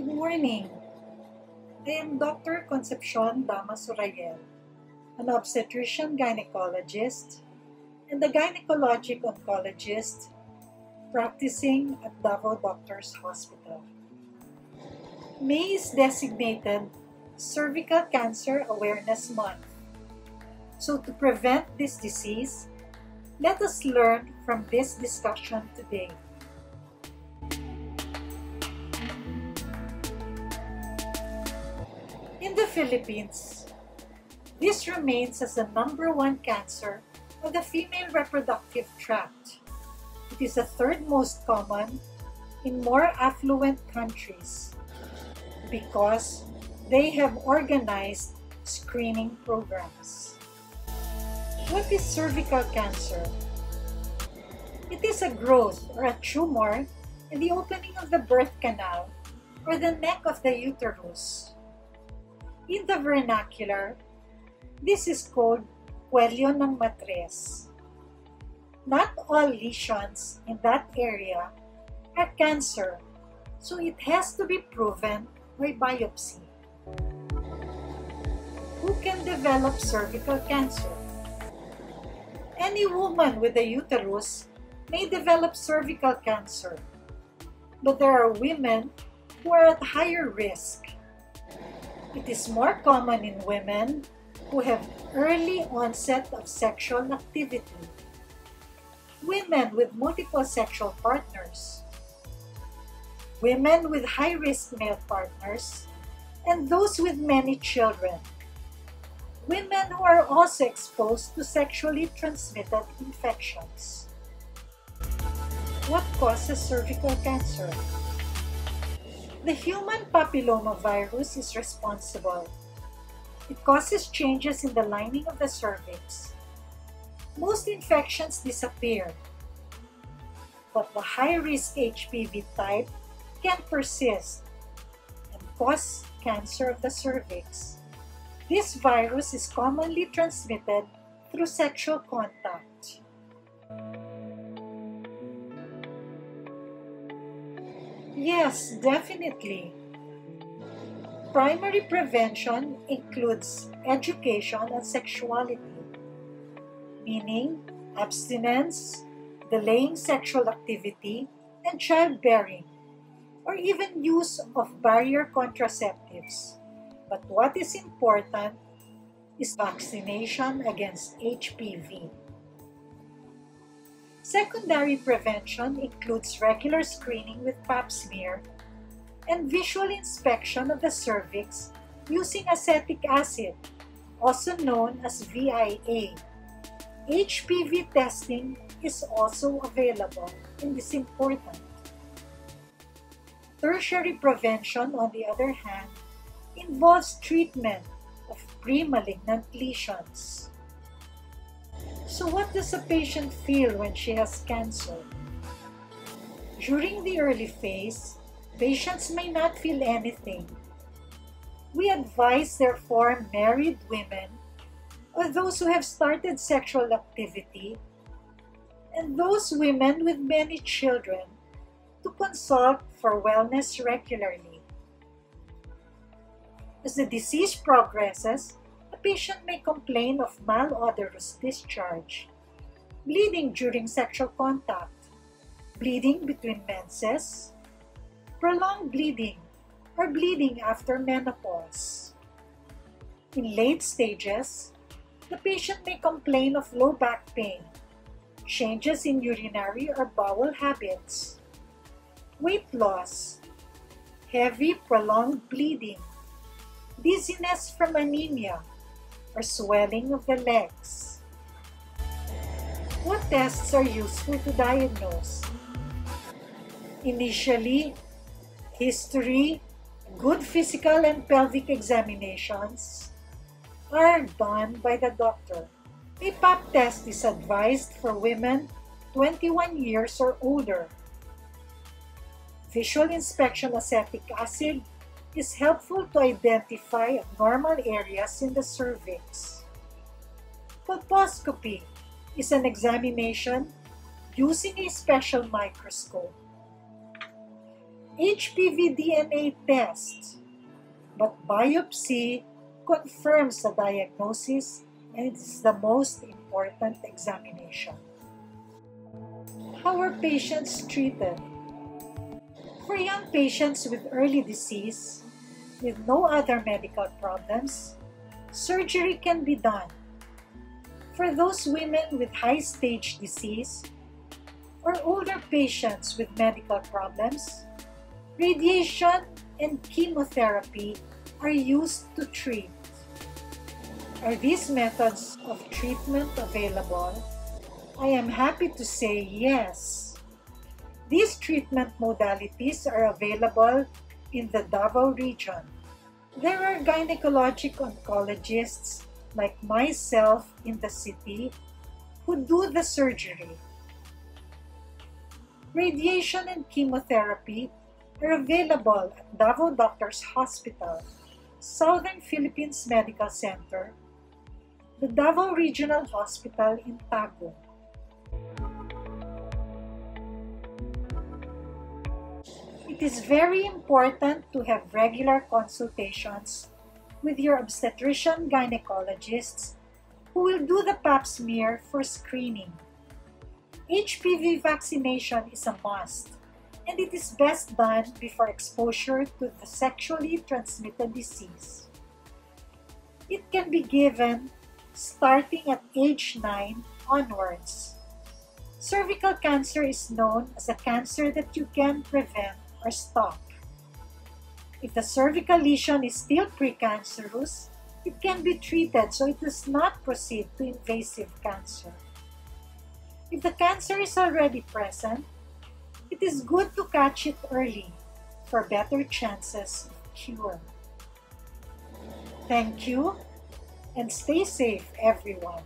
Good morning. I am Dr. Concepcion D, Rayel, an obstetrician-gynecologist and a gynecologic oncologist practicing at Davao Doctors Hospital. May is designated Cervical Cancer Awareness Month. So to prevent this disease, let us learn from this discussion today. In the Philippines, this remains as the #1 cancer of the female reproductive tract. It is the third most common in more affluent countries because they have organized screening programs. What is cervical cancer? It is a growth or a tumor in the opening of the birth canal or the neck of the uterus. In the vernacular, this is called kwelyo ng matres. Not all lesions in that area are cancer, so it has to be proven by biopsy. Who can develop cervical cancer? Any woman with a uterus may develop cervical cancer, but there are women who are at higher risk. It is more common in women who have early onset of sexual activity, women with multiple sexual partners, women with high-risk male partners, and those with many children, women who are also exposed to sexually transmitted infections. What causes cervical cancer? The human papillomavirus is responsible. It causes changes in the lining of the cervix. Most infections disappear, but the high-risk HPV type can persist and cause cancer of the cervix. This virus is commonly transmitted through sexual contact. Yes, definitely. Primary prevention includes education on sexuality, meaning abstinence, delaying sexual activity, and childbearing, or even use of barrier contraceptives. But what is important is vaccination against HPV. Secondary prevention includes regular screening with pap smear and visual inspection of the cervix using acetic acid, also known as VIA. HPV testing is also available and is important. Tertiary prevention, on the other hand, involves treatment of pre-malignant lesions. So what does a patient feel when she has cancer? During the early phase, patients may not feel anything. We advise therefore married women or those who have started sexual activity and those women with many children to consult for wellness regularly. As the disease progresses, a patient may complain of malodorous discharge, bleeding during sexual contact, bleeding between menses, prolonged bleeding, or bleeding after menopause. In late stages, the patient may complain of low back pain, changes in urinary or bowel habits, weight loss, heavy prolonged bleeding, dizziness from anemia, or swelling of the legs. What tests are useful to diagnose? Initially, history, good physical and pelvic examinations are done by the doctor. A pap test is advised for women 21 years or older. Visual inspection acetic acid is helpful to identify abnormal areas in the cervix. Colposcopy is an examination using a special microscope. HPV DNA test, but biopsy confirms the diagnosis and it is the most important examination. How are patients treated? For young patients with early disease, with no other medical problems, surgery can be done. For those women with high-stage disease or older patients with medical problems, radiation and chemotherapy are used to treat. Are these methods of treatment available? I am happy to say yes. These treatment modalities are available in the Davao region. There are gynecologic oncologists like myself in the city who do the surgery. Radiation and chemotherapy are available at Davao Doctors Hospital, Southern Philippines Medical Center, the Davao Regional Hospital in Tagum. It is very important to have regular consultations with your obstetrician gynecologists who will do the pap smear for screening. HPV vaccination is a must, and it is best done before exposure to the sexually transmitted disease. It can be given starting at age 9 onwards. Cervical cancer is known as a cancer that you can prevent or stop. If the cervical lesion is still precancerous, it can be treated so it does not proceed to invasive cancer. If the cancer is already present, it is good to catch it early for better chances of cure. Thank you, and stay safe, everyone.